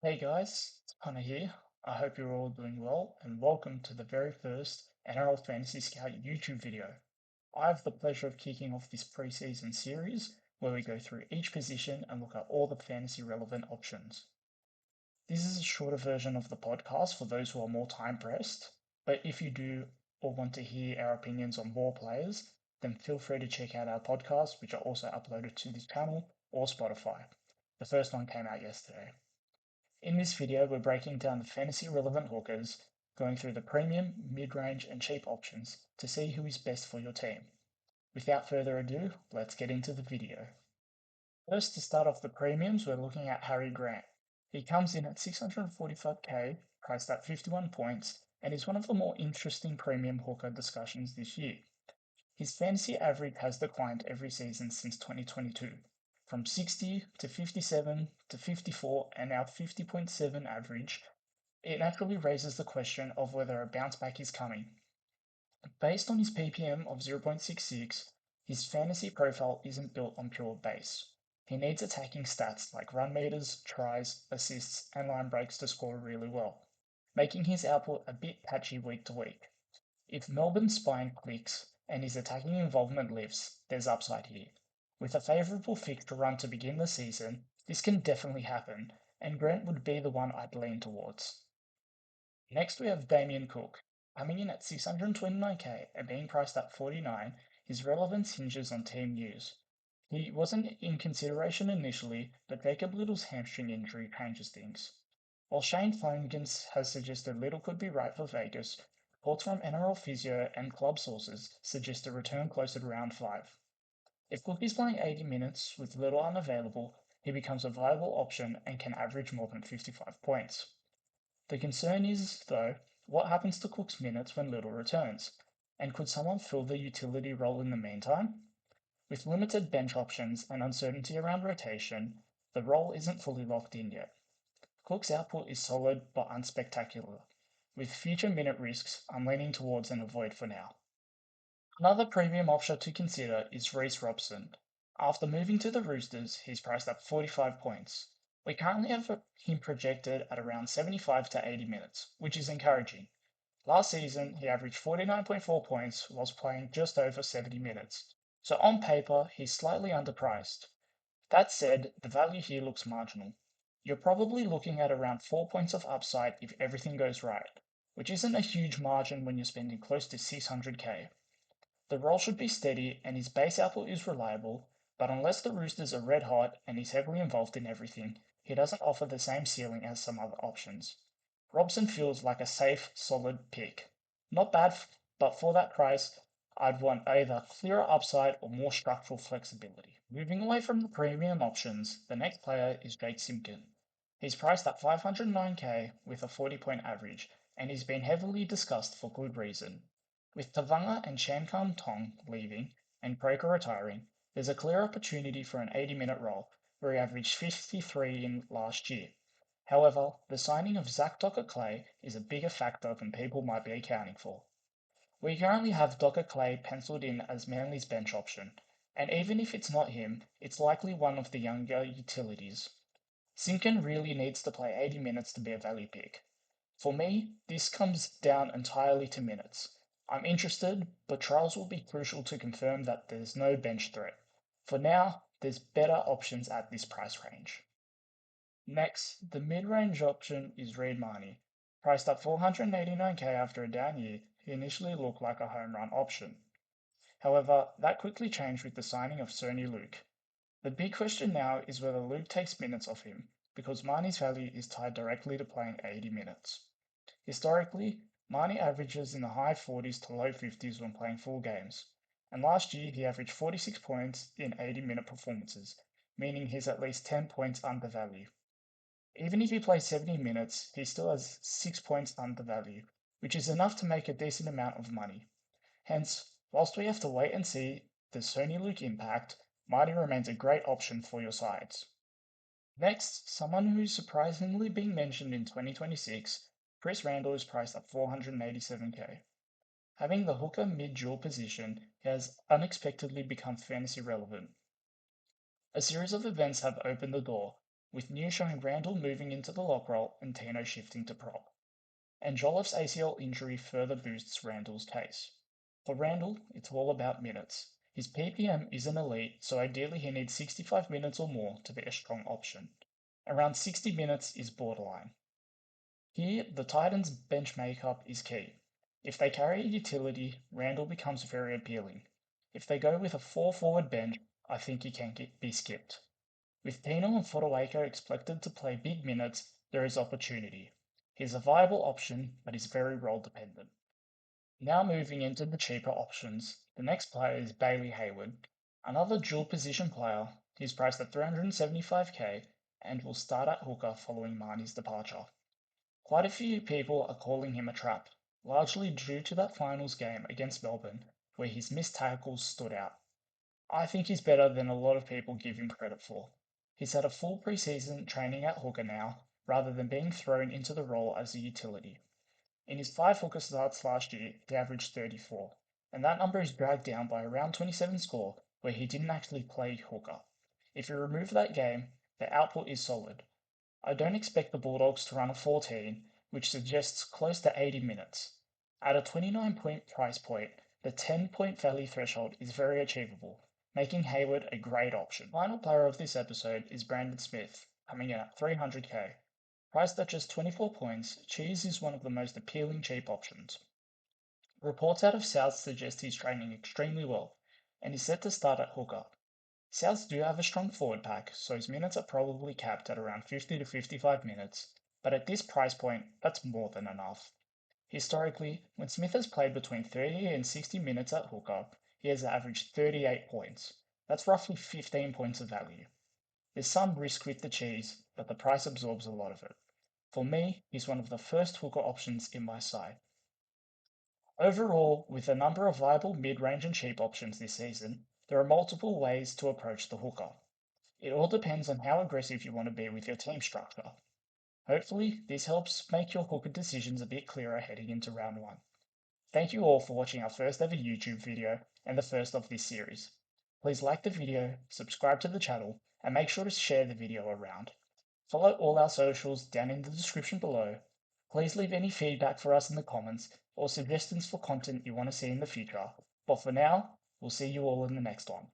Hey guys, it's Punter here. I hope you're all doing well and welcome to the very first NRL Fantasy Scout YouTube video. I have the pleasure of kicking off this preseason series where we go through each position and look at all the fantasy relevant options. This is a shorter version of the podcast for those who are more time pressed, but if you do or want to hear our opinions on more players, then feel free to check out our podcasts, which are also uploaded to this channel or Spotify. The first one came out yesterday. In this video, we're breaking down the fantasy relevant hookers, going through the premium, mid-range, and cheap options to see who is best for your team. Without further ado, let's get into the video. First, to start off the premiums, we're looking at Harry Grant. He comes in at 645k, priced at 51 points, and is one of the more interesting premium hooker discussions this year. His fantasy average has declined every season since 2022, from 60 to 57 to 54 and now 50.7 average. It naturally raises the question of whether a bounce back is coming. Based on his PPM of 0.66, his fantasy profile isn't built on pure base. He needs attacking stats like run meters, tries, assists, and line breaks to score really well, making his output a bit patchy week to week. If Melbourne's spine clicks and his attacking involvement lifts, there's upside here. With a favourable fixture run to begin the season, this can definitely happen, and Grant would be the one I'd lean towards. Next, we have Damien Cook. Coming in at 629k and being priced at 49, his relevance hinges on team news. He wasn't in consideration initially, but Jacob Little's hamstring injury changes things. While Shane Flanagan has suggested Little could be right for Vegas, reports from NRL Physio and club sources suggest a return closer to round 5. If Cook is playing 80 minutes with Little unavailable, he becomes a viable option and can average more than 55 points. The concern is, though, what happens to Cook's minutes when Little returns, and could someone fill the utility role in the meantime? With limited bench options and uncertainty around rotation, the role isn't fully locked in yet. Cook's output is solid but unspectacular. With future minute risks, I'm leaning towards an avoid for now. Another premium option to consider is Reece Robson. After moving to the Roosters, he's priced at 45 points. We currently have him projected at around 75 to 80 minutes, which is encouraging. Last season, he averaged 49.4 points whilst playing just over 70 minutes, so on paper, he's slightly underpriced. That said, the value here looks marginal. You're probably looking at around 4 points of upside if everything goes right, which isn't a huge margin when you're spending close to 600k. The role should be steady and his base output is reliable, but unless the Roosters are red hot and he's heavily involved in everything, he doesn't offer the same ceiling as some other options. Robson feels like a safe, solid pick. Not bad, but for that price, I'd want either clearer upside or more structural flexibility. Moving away from the premium options, the next player is Jake Simpkin. He's priced at 509k with a 40-point average, and he's been heavily discussed for good reason. With Tavanga and Shankam Tong leaving and Croker retiring, there's a clear opportunity for an 80-minute role where he averaged 53 in last year. However, the signing of Zach Docker-Clay is a bigger factor than people might be accounting for. We currently have Docker-Clay penciled in as Manly's bench option, and even if it's not him, it's likely one of the younger utilities. Simpkin really needs to play 80 minutes to be a value pick. For me, this comes down entirely to minutes. I'm interested, but trials will be crucial to confirm that there's no bench threat. For now, there's better options at this price range. Next, the mid-range option is Reed Marnie. Priced at 489k after a down year, he initially looked like a home run option. However, that quickly changed with the signing of Sony Luke. The big question now is whether Luke takes minutes off him, because Marnie's value is tied directly to playing 80 minutes. Historically, Marnie averages in the high 40s to low 50s when playing full games, and last year he averaged 46 points in 80-minute performances, meaning he's at least 10 points undervalue. Even if he plays 70 minutes, he still has 6 points undervalue, which is enough to make a decent amount of money. Hence, whilst we have to wait and see the Sony Luke impact, Marty remains a great option for your sides. Next, someone who's surprisingly being mentioned in 2026, Chris Randall is priced at 487k. Having the hooker mid-dual position, he has unexpectedly become fantasy relevant. A series of events have opened the door, with news showing Randall moving into the lock role and Tino shifting to prop. And Jolliffe's ACL injury further boosts Randall's case. For Randall, it's all about minutes. His PPM isn't elite, so ideally he needs 65 minutes or more to be a strong option. Around 60 minutes is borderline. Here, the Titans' bench makeup is key. If they carry a utility, Randall becomes very appealing. If they go with a 4-forward bench, I think he can be skipped. With Tino and Fodawaker expected to play big minutes, there is opportunity. He's a viable option, but is very role dependent. Now moving into the cheaper options, the next player is Bailey Hayward, another dual position player. He's priced at 375k and will start at hooker following Marnie's departure. Quite a few people are calling him a trap, largely due to that finals game against Melbourne, where his missed tackles stood out. I think he's better than a lot of people give him credit for. He's had a full preseason training at hooker now, rather than being thrown into the role as a utility. In his 5 hooker starts last year, he averaged 34, and that number is dragged down by around 27 score, where he didn't actually play hooker. If you remove that game, the output is solid. I don't expect the Bulldogs to run a 14, which suggests close to 80 minutes. At a 29-point price point, the 10-point value threshold is very achievable, making Hayward a great option. Final player of this episode is Brandon Smith, coming in at 300k. Priced at just 24 points, Cheese is one of the most appealing cheap options. Reports out of South suggest he's training extremely well, and is set to start at hooker. Souths do have a strong forward pack, so his minutes are probably capped at around 50 to 55 minutes, but at this price point, that's more than enough. Historically, when Smith has played between 30 and 60 minutes at hooker, he has averaged 38 points. That's roughly 15 points of value. There's some risk with the cheese, but the price absorbs a lot of it. For me, he's one of the first hooker options in my side. Overall, with a number of viable mid-range and cheap options this season, there are multiple ways to approach the hooker. It all depends on how aggressive you want to be with your team structure. Hopefully, this helps make your hooker decisions a bit clearer heading into round 1. Thank you all for watching our first ever YouTube video and the first of this series. Please like the video, subscribe to the channel, and make sure to share the video around. Follow all our socials down in the description below. Please leave any feedback for us in the comments or suggestions for content you want to see in the future. But for now, we'll see you all in the next one.